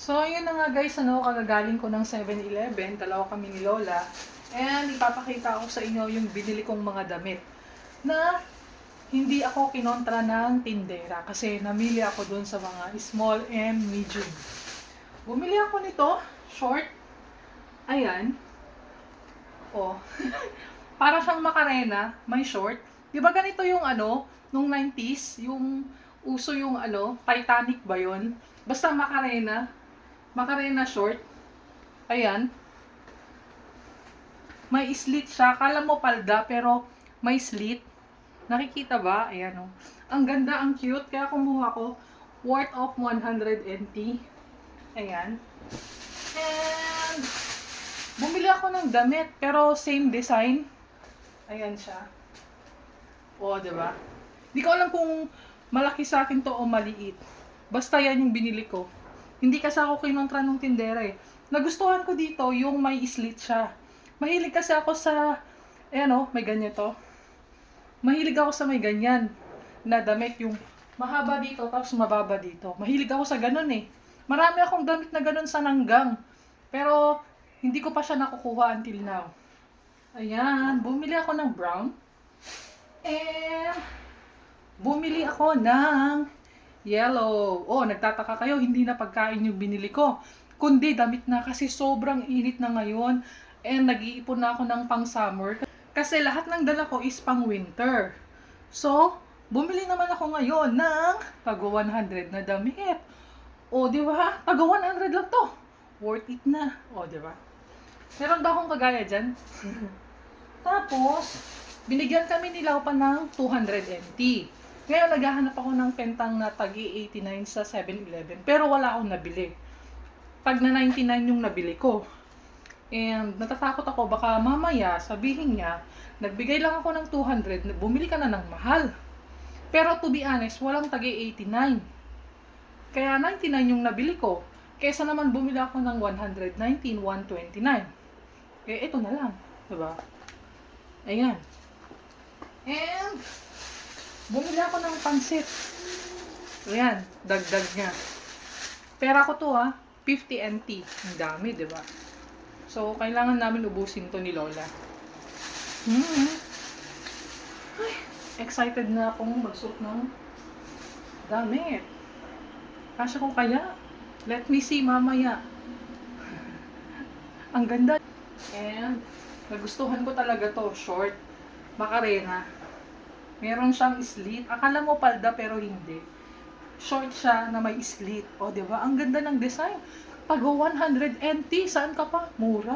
So, ayun na nga guys, kagagaling ko ng 7-Eleven, dalawa kami ni Lola. And ipapakita ko sa inyo yung binili kong mga damit na hindi ako kinontra ng tindera kasi namili ako dun sa mga small and medium. Bumili ako nito, short. Ayan. Oh. Para siyang makarena, may short. Di ba ganito yung nung 90s, yung uso yung Titanic ba yun? Basta makarena. Macarena short. Ayan. May slit siya. Kala mo palda, pero may slit. Nakikita ba? Ayan o. Ang ganda, ang cute. Kaya kumuha ko. Worth of 100 NT. Ayan. And bumili ako ng damit, pero same design. Ayan siya. O, diba? Hindi ko alam kung malaki sa akin to o maliit. Basta yan yung binili ko. Hindi kasi ako kinontra ng tindera eh. Nagustuhan ko dito yung may slit siya. Mahilig kasi ako sa, may ganyan to. Mahilig ako sa may ganyan na damit, yung mahaba dito tapos mababa dito. Mahilig ako sa ganun eh. Marami akong damit na ganun sa nanggang. Pero hindi ko pa siya nakukuha until now. Ayan, bumili ako ng brown. And bumili ako ng yellow. Oh, nagtataka kayo, hindi na pagkain yung binili ko. Kundi damit na kasi sobrang init na ngayon. And nag-iipon na ako ng pang summer. Kasi lahat ng dala ko is pang winter. So, bumili naman ako ngayon ng tago 100 na damit. O, di ba? Tago 100 lang to. Worth it na. O, di ba? Meron ba akong kagaya dyan? Tapos, binigyan kami nila pa ng 200 NT. Ngayon, naghahanap ako ng pentang na tagi 89 sa 7-Eleven. Pero wala akong nabili. Pag na 99 yung nabili ko. And natatakot ako, baka mamaya sabihin niya, nagbigay lang ako ng 200, bumili ka na ng mahal. Pero to be honest, walang tagi 89. Kaya 99 yung nabili ko. Kesa naman bumili ako ng 119, 129. Eh, ito na lang. Diba? Ayan. And bumili ako ng pansit. Ayan, dagdag niya. Pera ko to 50 NT. Ang dami, di ba? So, kailangan namin ubusin to ni Lola. Ay, excited na akong magsuot ng damit. Kasya ko kaya? Let me see mamaya. Ang ganda. And nagustuhan ko talaga to. Short. Macarena. Meron siyang slit. Akala mo palda pero hindi. Short siya na may slit. O, diba? Ang ganda ng design. Tago 100 NT. Saan ka pa? Mura.